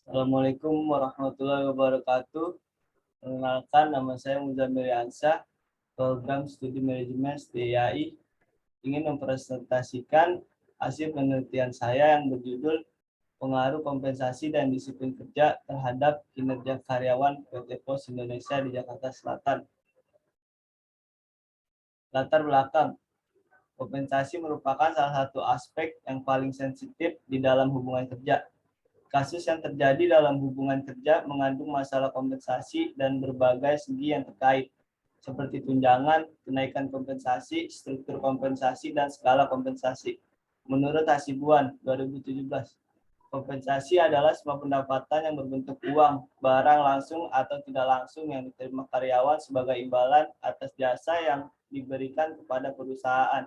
Assalamualaikum warahmatullahi wabarakatuh. Perkenalkan, nama saya Muzamil Yansyah, program studi manajemen STIAI, ingin mempresentasikan hasil penelitian saya yang berjudul pengaruh kompensasi dan disiplin kerja terhadap kinerja karyawan PT Pos Indonesia di Jakarta Selatan. Latar belakang, kompensasi merupakan salah satu aspek yang paling sensitif di dalam hubungan kerja. Kasus yang terjadi dalam hubungan kerja mengandung masalah kompensasi dan berbagai segi yang terkait, seperti tunjangan, kenaikan kompensasi, struktur kompensasi, dan skala kompensasi. Menurut Hasibuan 2017, kompensasi adalah semua pendapatan yang berbentuk uang, barang langsung atau tidak langsung yang diterima karyawan sebagai imbalan atas jasa yang diberikan kepada perusahaan.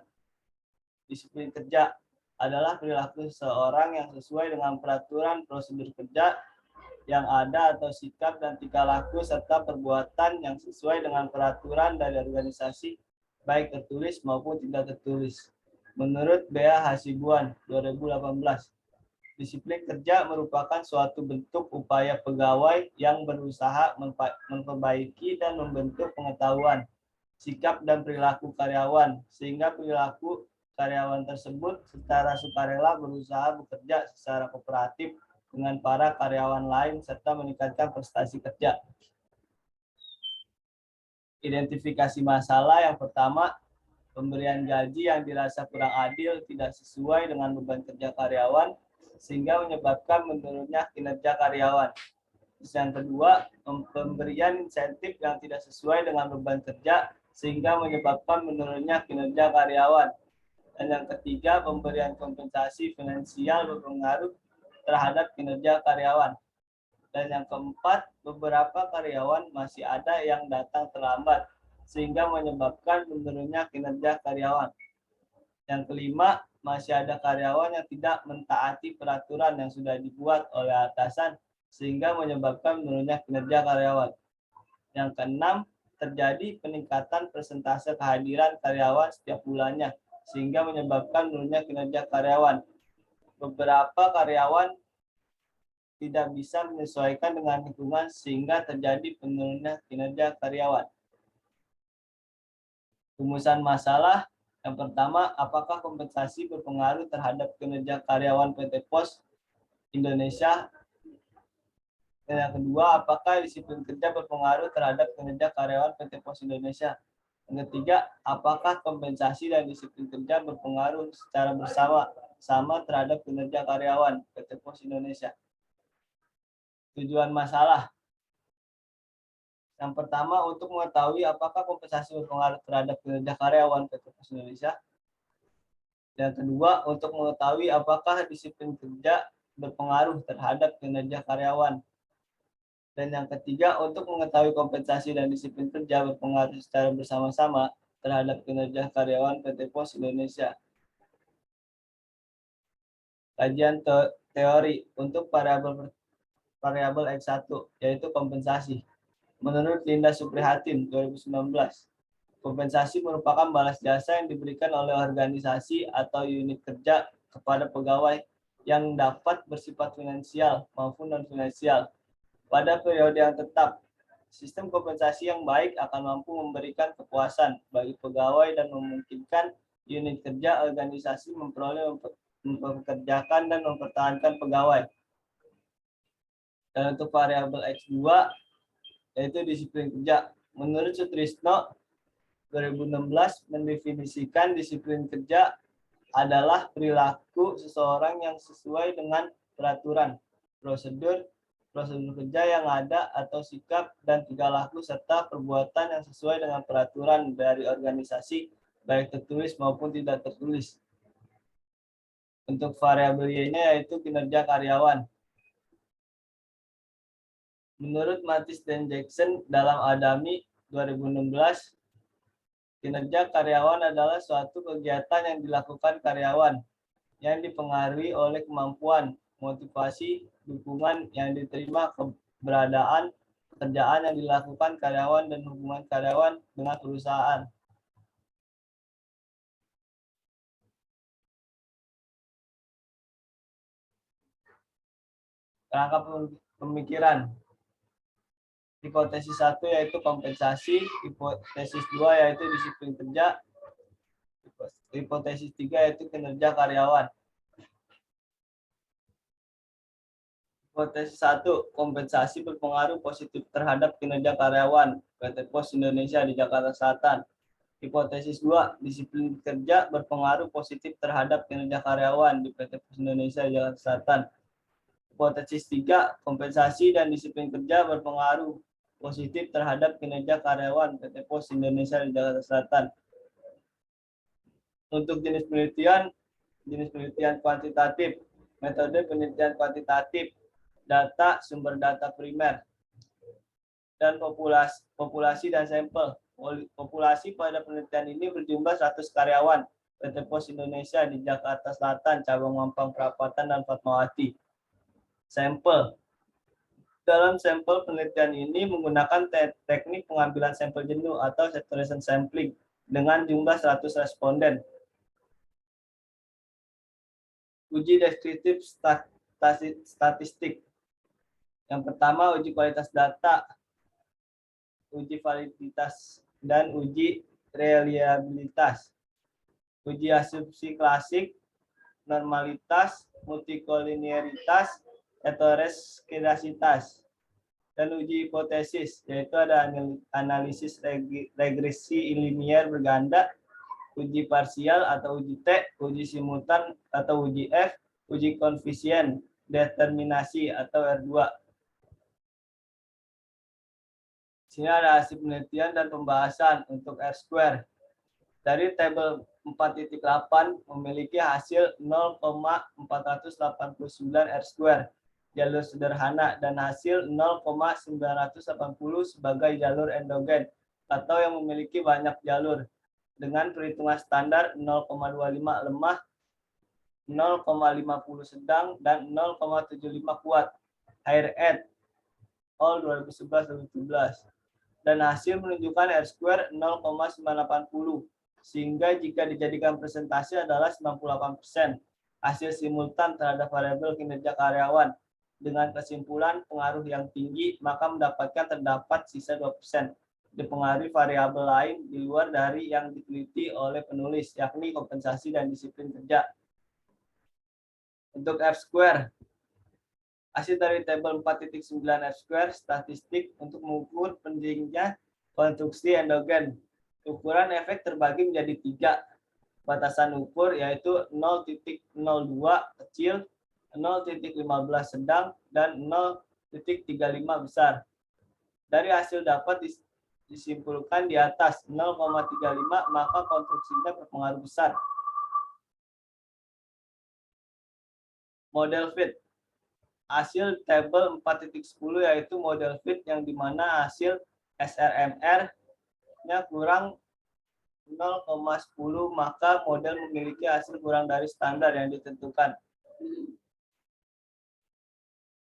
Disiplin kerja adalah perilaku seseorang yang sesuai dengan peraturan prosedur kerja yang ada atau sikap dan tingkah laku serta perbuatan yang sesuai dengan peraturan dari organisasi baik tertulis maupun tidak tertulis. Menurut Bea Hasibuan 2018, disiplin kerja merupakan suatu bentuk upaya pegawai yang berusaha memperbaiki dan membentuk pengetahuan, sikap dan perilaku karyawan sehingga perilaku karyawan tersebut secara sukarela berusaha bekerja secara kooperatif dengan para karyawan lain serta meningkatkan prestasi kerja. Identifikasi masalah yang pertama, pemberian gaji yang dirasa kurang adil tidak sesuai dengan beban kerja karyawan sehingga menyebabkan menurunnya kinerja karyawan. Yang kedua, pemberian insentif yang tidak sesuai dengan beban kerja sehingga menyebabkan menurunnya kinerja karyawan. Dan yang ketiga, pemberian kompensasi finansial berpengaruh terhadap kinerja karyawan. Dan yang keempat, beberapa karyawan masih ada yang datang terlambat, sehingga menyebabkan menurunnya kinerja karyawan. Yang kelima, masih ada karyawan yang tidak mentaati peraturan yang sudah dibuat oleh atasan, sehingga menyebabkan menurunnya kinerja karyawan. Yang keenam, terjadi peningkatan persentase kehadiran karyawan setiap bulannya, sehingga menyebabkan menurunnya kinerja karyawan. Beberapa karyawan tidak bisa menyesuaikan dengan lingkungan sehingga terjadi penurunan kinerja karyawan. Rumusan masalah yang pertama, apakah kompensasi berpengaruh terhadap kinerja karyawan PT Pos Indonesia? Dan yang kedua, apakah disiplin kerja berpengaruh terhadap kinerja karyawan PT Pos Indonesia? Yang ketiga, apakah kompensasi dan disiplin kerja berpengaruh secara bersama-sama terhadap kinerja karyawan PT Pos Indonesia? Tujuan masalah. Yang pertama, untuk mengetahui apakah kompensasi berpengaruh terhadap kinerja karyawan PT Pos Indonesia. Yang kedua, untuk mengetahui apakah disiplin kerja berpengaruh terhadap kinerja karyawan. Dan yang ketiga, untuk mengetahui kompensasi dan disiplin kerja berpengaruh secara bersama-sama terhadap kinerja karyawan PT Pos Indonesia. Kajian teori untuk variabel X1, yaitu kompensasi. Menurut Linda Suprihatin 2019, kompensasi merupakan balas jasa yang diberikan oleh organisasi atau unit kerja kepada pegawai yang dapat bersifat finansial maupun non-finansial pada periode yang tetap. Sistem kompensasi yang baik akan mampu memberikan kepuasan bagi pegawai dan memungkinkan unit kerja organisasi mempekerjakan dan mempertahankan pegawai. Dan untuk variabel X2, yaitu disiplin kerja. Menurut Sutrisno 2016 mendefinisikan disiplin kerja adalah perilaku seseorang yang sesuai dengan peraturan, prosedur kerja yang ada atau sikap dan tingkah laku serta perbuatan yang sesuai dengan peraturan dari organisasi baik tertulis maupun tidak tertulis. Untuk variabel Y-nya yaitu kinerja karyawan. Menurut Matis dan Jackson dalam Adami 2016, kinerja karyawan adalah suatu kegiatan yang dilakukan karyawan yang dipengaruhi oleh kemampuan, motivasi, dukungan yang diterima, keberadaan, pekerjaan yang dilakukan karyawan dan hubungan karyawan dengan perusahaan. pemikiran. Hipotesis 1 yaitu kompensasi, hipotesis 2 yaitu disiplin kerja, hipotesis 3 yaitu kinerja karyawan. Hipotesis 1, kompensasi berpengaruh positif terhadap kinerja karyawan PT Pos Indonesia di Jakarta Selatan. Hipotesis 2, disiplin kerja berpengaruh positif terhadap kinerja karyawan di PT Pos Indonesia di Jakarta Selatan. Hipotesis 3, kompensasi dan disiplin kerja berpengaruh positif terhadap kinerja karyawan PT Pos Indonesia di Jakarta Selatan. Untuk jenis penelitian kuantitatif, metode penelitian kuantitatif, data sumber data primer, dan populasi dan sampel. Populasi pada penelitian ini berjumlah 100 karyawan PT Pos Indonesia di Jakarta Selatan, Cabang Mampang Perapatan, dan Fatmawati. Sampel. Dalam sampel penelitian ini menggunakan teknik pengambilan sampel jenuh atau saturation sampling dengan jumlah 100 responden. Uji deskriptif statistik. Yang pertama, uji kualitas data, uji validitas, dan uji reliabilitas. Uji asumsi klasik, normalitas, multikolinearitas, heteroskedasitas, dan uji hipotesis, yaitu ada analisis regresi linier berganda, uji parsial atau uji T, uji simultan atau uji F, uji koefisien determinasi atau R2. Di sini ada hasil penelitian dan pembahasan untuk R-square. Dari tabel 4.8 memiliki hasil 0,489 R-square jalur sederhana dan hasil 0,980 sebagai jalur endogen atau yang memiliki banyak jalur dengan perhitungan standar 0,25 lemah, 0,50 sedang, dan 0,75 kuat air et al 2011-2017. Dan hasil menunjukkan R-square 0,980, sehingga jika dijadikan presentasi adalah 98% hasil simultan terhadap variabel kinerja karyawan. Dengan kesimpulan pengaruh yang tinggi, maka mendapatkan terdapat sisa 2% dipengaruhi variabel lain di luar dari yang diteliti oleh penulis, yakni kompensasi dan disiplin kerja. Untuk R-square, hasil dari tabel 4.9 R-square statistik untuk mengukur pentingnya konstruksi endogen. Ukuran efek terbagi menjadi 3 batasan ukur, yaitu 0,02 kecil, 0,15 sedang, dan 0,35 besar. Dari hasil dapat disimpulkan di atas 0,35, maka konstruksinya berpengaruh besar. Model fit. Hasil tabel 4.10 yaitu model fit yang dimana hasil SRMR-nya kurang 0,10, maka model memiliki hasil kurang dari standar yang ditentukan.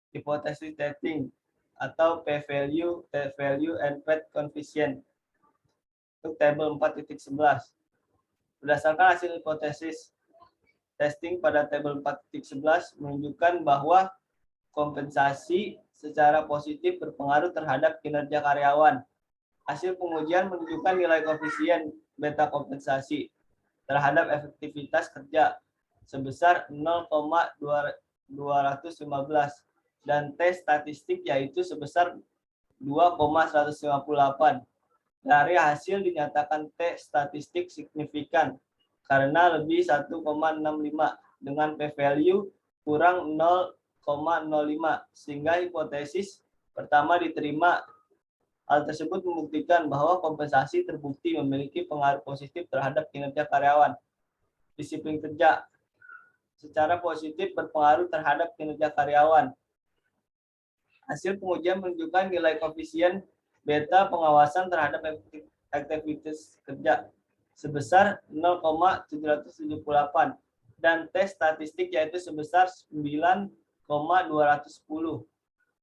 Hipotesis testing atau p-value, t-value, and Pratt coefficient. Untuk tabel 4.11. Berdasarkan hasil hipotesis testing pada tabel 4.11 menunjukkan bahwa kompensasi secara positif berpengaruh terhadap kinerja karyawan. Hasil pengujian menunjukkan nilai koefisien beta kompensasi terhadap efektivitas kerja sebesar 0,215 dan T statistik yaitu sebesar 2,158. Dari hasil dinyatakan T statistik signifikan karena lebih 1,65 dengan p-value kurang 0,05 sehingga hipotesis pertama diterima. Hal tersebut membuktikan bahwa kompensasi terbukti memiliki pengaruh positif terhadap kinerja karyawan. Disiplin kerja secara positif berpengaruh terhadap kinerja karyawan. Hasil pengujian menunjukkan nilai koefisien beta pengawasan terhadap aktivitas kerja sebesar 0,778 dan T statistik yaitu sebesar 9,210.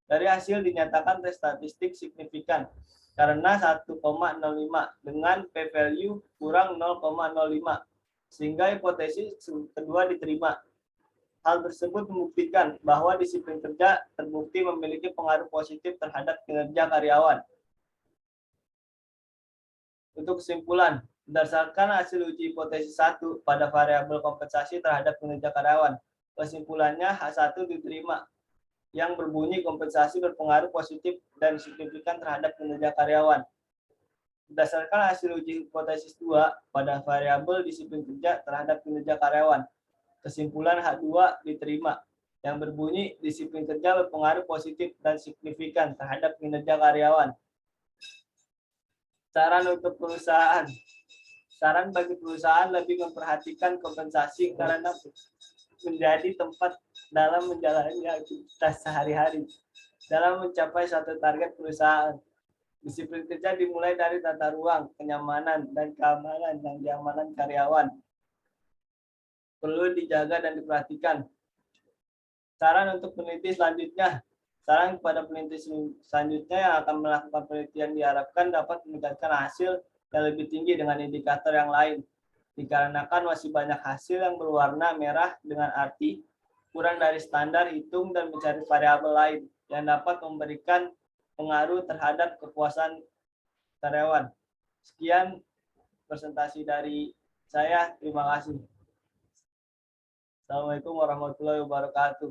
Dari hasil dinyatakan T statistik signifikan karena 1,05 dengan p-value kurang 0,05 sehingga hipotesis kedua diterima. Hal tersebut membuktikan bahwa disiplin kerja terbukti memiliki pengaruh positif terhadap kinerja karyawan. Untuk kesimpulan, berdasarkan hasil uji hipotesis 1 pada variabel kompensasi terhadap kinerja karyawan, kesimpulannya H1 diterima, yang berbunyi kompensasi berpengaruh positif dan signifikan terhadap kinerja karyawan. Berdasarkan hasil uji hipotesis 2 pada variabel disiplin kerja terhadap kinerja karyawan, kesimpulan H2 diterima, yang berbunyi disiplin kerja berpengaruh positif dan signifikan terhadap kinerja karyawan. Saran untuk perusahaan. Saran bagi perusahaan lebih memperhatikan kompensasi karena menjadi tempat dalam menjalani aktivitas sehari-hari. Dalam mencapai satu target perusahaan, disiplin kerja dimulai dari tata ruang, kenyamanan, dan keamanan dan keamanan karyawan. Perlu dijaga dan diperhatikan. Saran untuk peneliti selanjutnya. Saran kepada peneliti selanjutnya yang akan melakukan penelitian diharapkan dapat meningkatkan hasil yang lebih tinggi dengan indikator yang lain. Dikarenakan masih banyak hasil yang berwarna merah dengan arti kurang dari standar hitung dan mencari variabel lain yang dapat memberikan pengaruh terhadap kepuasan karyawan. Sekian presentasi dari saya. Terima kasih. Assalamualaikum warahmatullahi wabarakatuh.